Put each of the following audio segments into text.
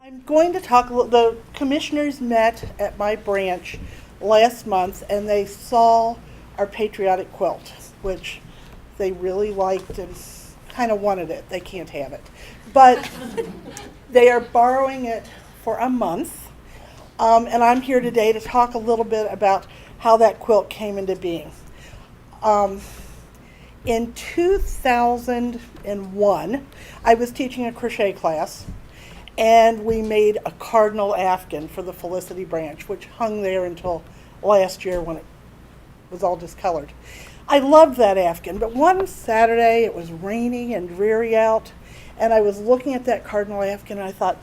I'm going to talk, the commissioners met at my branch last month and they saw our patriotic quilt, which they really liked and kind of wanted it. They can't have it. But they are borrowing it for a month. And I'm here today to talk a little bit about how that quilt came into being. In 2001, I was teaching a crochet class, and we made a cardinal afghan for the Felicity branch, which hung there until last year when it was all discolored. I loved that afghan, but one Saturday it was raining and dreary out, and I was looking at that cardinal afghan, and I thought,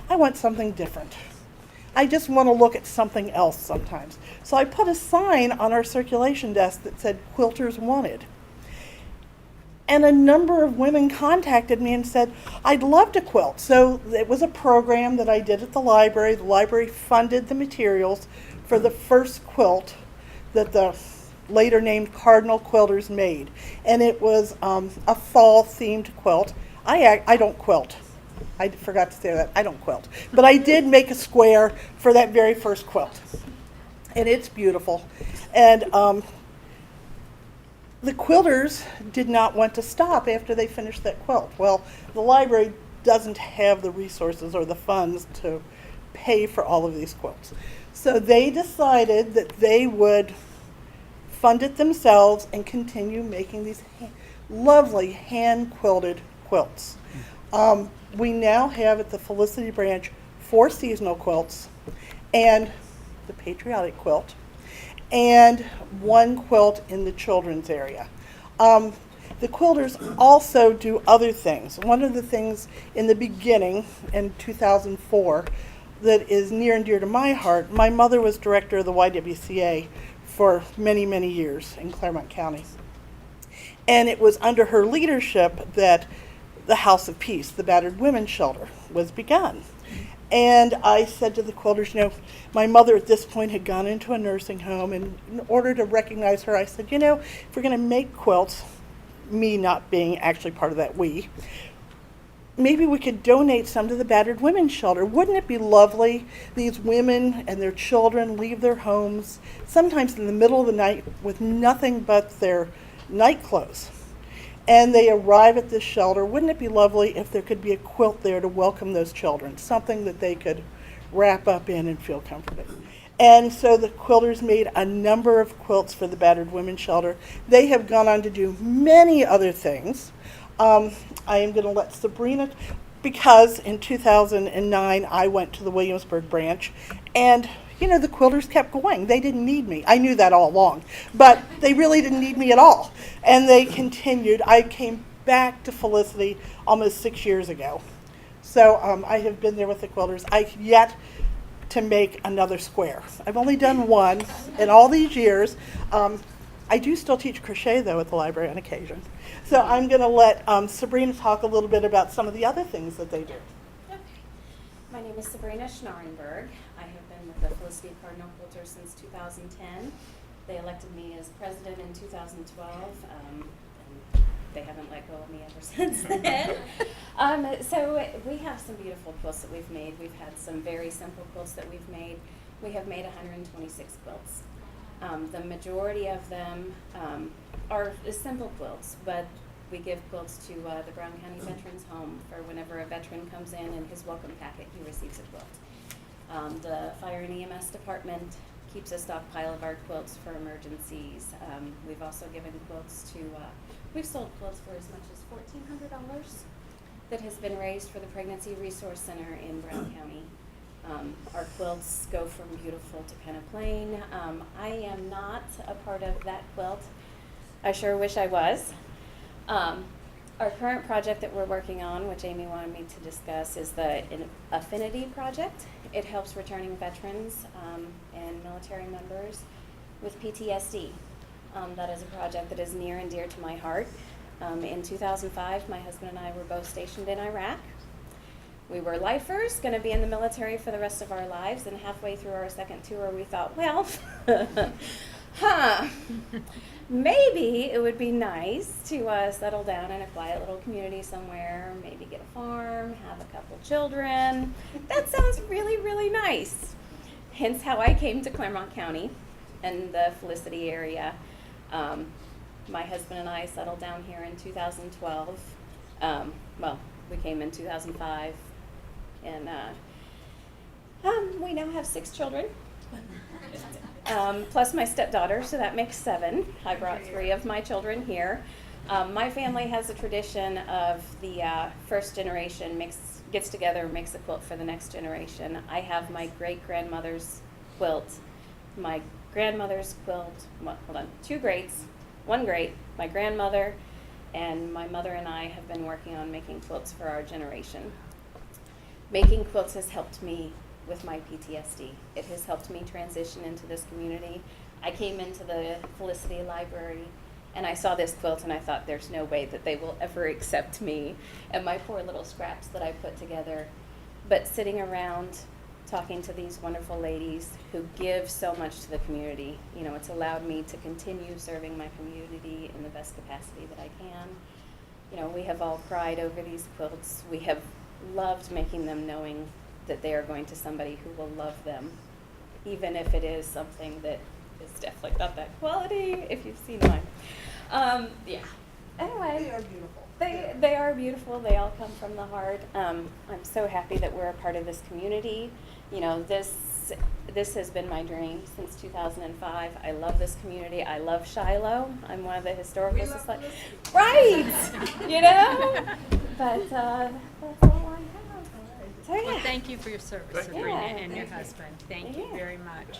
I want something different. I just want to look at something else sometimes. So I put a sign on our circulation desk that said, Quilters Wanted. And a number of women contacted me and said, I'd love to quilt. So it was a program that I did at the library. The library funded the materials for the first quilt that the later named Cardinal Quilters made. And it was a fall-themed quilt. I don't quilt. I forgot to say that. I don't quilt. But I did make a square for that very first quilt. And it's beautiful. And the quilters did not want to stop after they finished that quilt. Well, the library doesn't have the resources or the funds to pay for all of these quilts. So they decided that they would fund it themselves and continue making these lovely hand-quilted quilts. We now have at the Felicity branch 4 seasonal quilts and the patriotic quilt, and 1 quilt in the children's area. The quilters also do other things. One of the things in the beginning, in 2004, that is near and dear to my heart, my mother was director of the YWCA for many, many years in Clermont County. And it was under her leadership that the House of Peace, the battered women's shelter, was begun. And I said to the quilters, my mother at this point had gone into a nursing home, and in order to recognize her, I said, if we're going to make quilts, me not being actually part of that we, maybe we could donate some to the battered women's shelter. Wouldn't it be lovely? These women and their children leave their homes, sometimes in the middle of the night, with nothing but their night clothes. And they arrive at this shelter. Wouldn't it be lovely if there could be a quilt there to welcome those children, something that they could wrap up in and feel comforted? And so the quilters made a number of quilts for the battered women's shelter. They have gone on to do many other things. I am going to let Sabrina, because in 2009 I went to the Williamsburg branch, and the quilters kept going. They didn't need me. I knew that all along, but they really didn't need me at all. And they continued. I came back to Felicity almost 6 years ago. So I have been there with the quilters. I've yet to make another square. I've only done one in all these years. I do still teach crochet, though, at the library on occasion. So I'm going to let Sabrina talk a little bit about some of the other things that they do. Okay. My name is Sabrina Schnarenberg. I have been with the Felicity Cardinal Quilters since 2010. They elected me as president in 2012, and they haven't let go of me ever since then. So we have some beautiful quilts that we've made. We've had some very simple quilts that we've made. We have made 126 quilts. The majority of them are simple quilts, but we give quilts to the Brown County Veterans Home for whenever a veteran comes in and his welcome packet, he receives a quilt. The Fire and EMS department keeps a stockpile of our quilts for emergencies. We've also given quilts to, we've sold quilts for as much as $1,400 that has been raised for the Pregnancy Resource Center in Brown County. Our quilts go from beautiful to kind of plain. I am not a part of that quilt. I sure wish I was. Our current project that we're working on, which Amy wanted me to discuss, is the Affinity Project. It helps returning veterans and military members with PTSD. That is a project that is near and dear to my heart. In 2005, my husband and I were both stationed in Iraq. We were lifers, going to be in the military for the rest of our lives, and halfway through our second tour, we thought, well, Maybe it would be nice to settle down in a quiet little community somewhere, maybe get a farm, have a couple children. That sounds really, really nice. Hence how I came to Clermont County and the Felicity area. My husband and I settled down here in 2012. Well, we came in 2005, and we now have 6 children. Plus my stepdaughter, so that makes 7. I brought 3 of my children here. My family has a tradition of the first generation gets together and makes a quilt for the next generation. I have my great-grandmother's quilt, my grandmother's quilt, 2 greats, 1 great, my grandmother, and my mother and I have been working on making quilts for our generation. Making quilts has helped me with my PTSD. It has helped me transition into this community. I came into the Felicity Library and I saw this quilt and I thought there's no way that they will ever accept me and my poor little scraps that I put together. But sitting around talking to these wonderful ladies who give so much to the community, you know, it's allowed me to continue serving my community in the best capacity that I can. You know, we have all cried over these quilts. We have loved making them, knowing that they are going to somebody who will love them, even if it is something that is definitely not that quality, if you've seen mine. Yeah. Anyway. They are beautiful. They are beautiful. They all come from the heart. I'm so happy that we're a part of this community. You know, this has been my dream since 2005. I love this community. I love Shiloh. I'm one of the historical society. Right. You know. But that's all I have. So, yeah. Well, thank you for your service, Sabrina, Yeah, and your thank you. husband. Thank you Yeah. very much.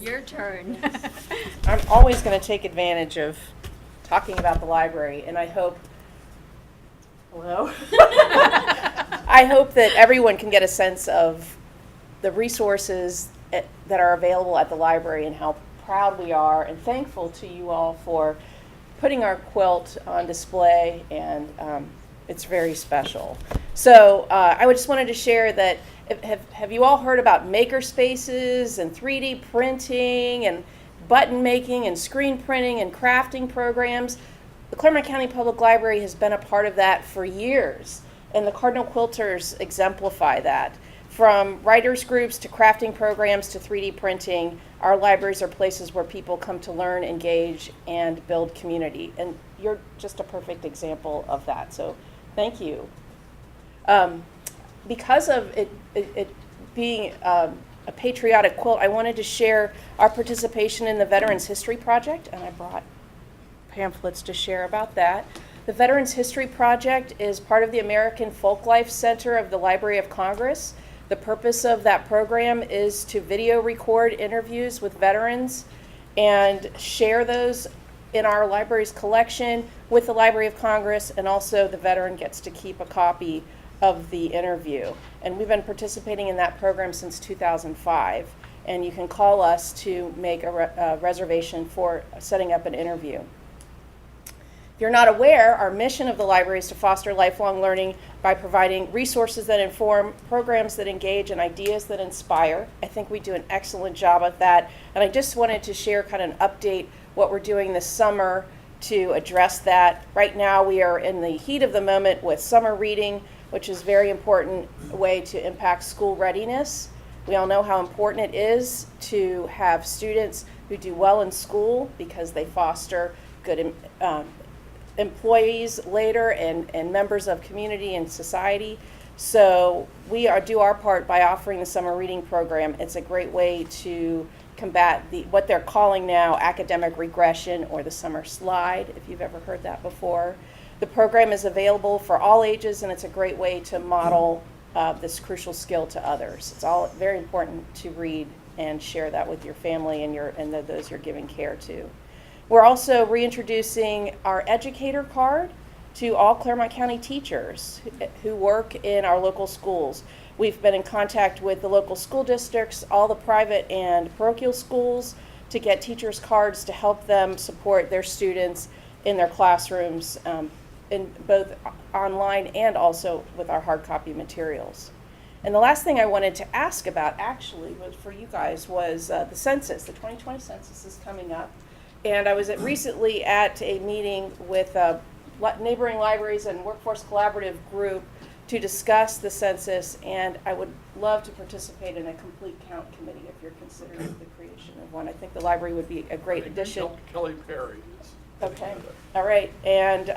Your turn. I'm always going to take advantage of talking about the library, and I hope, hello? I hope that everyone can get a sense of the resources that are available at the library and how proud we are and thankful to you all for putting our quilt on display, and it's very special. So I just wanted to share that, have you all heard about maker spaces and 3D printing and button making and screen printing and crafting programs? The Clermont County Public Library has been a part of that for years, and the Cardinal Quilters exemplify that. From writers groups to crafting programs to 3D printing, our libraries are places where people come to learn, engage, and build community. And you're just a perfect example of that. So thank you. Because of it being a patriotic quilt, I wanted to share our participation in the Veterans History Project, and I brought pamphlets to share about that. The Veterans History Project is part of the American Folklife Center of the Library of Congress. The purpose of that program is to video record interviews with veterans and share those in our library's collection with the Library of Congress, and also the veteran gets to keep a copy of the interview. And we've been participating in that program since 2005, and you can call us to make a reservation for setting up an interview. If you're not aware, our mission of the library is to foster lifelong learning by providing resources that inform, programs that engage, and ideas that inspire. I think we do an excellent job of that, and I just wanted to share kind of an update what we're doing this summer to address that. Right now we are in the heat of the moment with summer reading, which is a very important way to impact school readiness. We all know how important it is to have students who do well in school because they foster good employees later and members of community and society. So we do our part by offering the summer reading program. It's a great way to combat what they're calling now academic regression, or the summer slide, if you've ever heard that before. The program is available for all ages, and it's a great way to model this crucial skill to others. It's all very important to read and share that with your family and those you're giving care to. We're also reintroducing our educator card to all Clermont County teachers who work in our local schools. We've been in contact with the local school districts, all the private and parochial schools, to get teachers' cards to help them support their students in their classrooms, in both online and also with our hard copy materials. And the last thing I wanted to ask about, actually, was for you guys, was the census. The 2020 census is coming up. And I was recently at a meeting with neighboring libraries and workforce collaborative group to discuss the census, and I would love to participate in a complete count committee if you're considering the creation of one. I think the library would be a great addition. Kelly Perry is. Okay, all right, and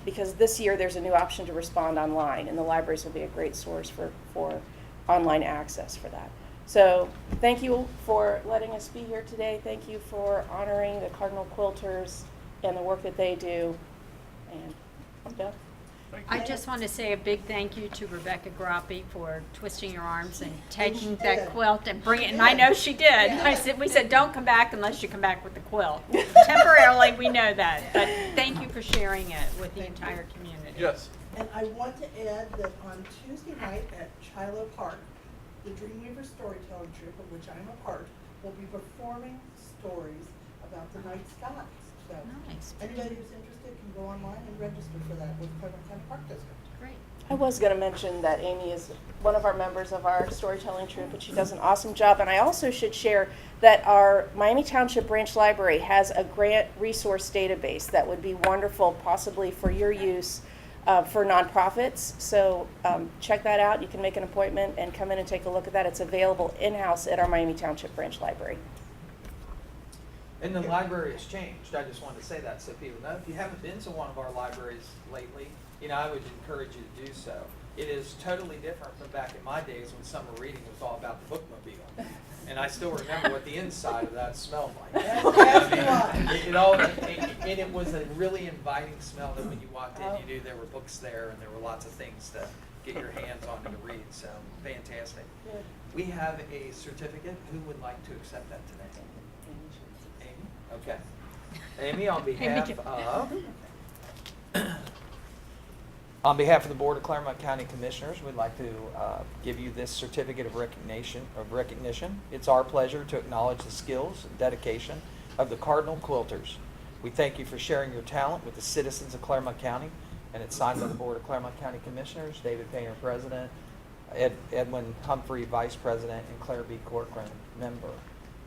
because this year there's a new option to respond online, and the libraries will be a great source for online access for that. So thank you for letting us be here today. Thank you for honoring the Cardinal Quilters and the work that they do, and I'm done. I just want to say a big thank you to Rebecca Grappi for twisting your arms and taking she that did. quilt and bringing it, and I know she did. Yeah. We said, don't come back unless you come back with the quilt. Temporarily, we know that, but thank you for sharing it with the entire community. Yes. And I want to add that on Tuesday night at Shiloh Park, the Dreamweaver Storytelling Troupe, of which I'm a part, will be performing stories about the night skies. So Nice. anybody who's interested can go online and register for that with Clermont County Park District. Great. I was going to mention that Amy is one of our members of our storytelling troupe, and she does an awesome job. And I also should share that our Miami Township Branch Library has a grant resource database that would be wonderful, possibly for your use for nonprofits. So check that out. You can make an appointment and come in and take a look at that. It's available in-house at our Miami Township Branch Library. And the library has changed. I just wanted to say that so people know. If you haven't been to one of our libraries lately, I would encourage you to do so. It is totally different from back in my days when summer reading was all about the bookmobile. And I still remember what the inside of that smelled like. It was a really inviting smell that when you walked in, you knew there were books there and there were lots of things to get your hands on to read. So fantastic. We have a certificate. Who would like to accept that today? Amy? Okay. Amy, on behalf of the Board of Clermont County Commissioners, we'd like to give you this certificate of recognition. It's our pleasure to acknowledge the skills and dedication of the Cardinal Quilters. We thank you for sharing your talent with the citizens of Clermont County, and it's signed by the Board of Clermont County Commissioners, David Painter, President, Edwin Humphrey, Vice President, and Claire B. Corcoran, Member.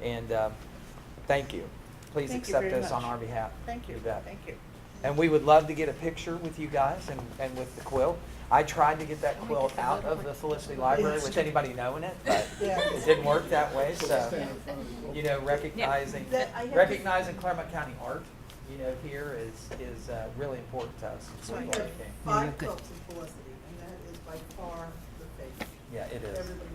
And thank you. Please Thank you accept very this much. on our behalf. Thank you. bet. Thank you. And we would love to get a picture with you guys and with the quilt. I tried to get that quilt out of the Felicity Library with anybody knowing it, but Yeah. it didn't work that way. So, recognizing Clermont County art, here is really important to us. So we have 5 quilts in Felicity, and that is by far the favorite. Yeah, it is. Everybody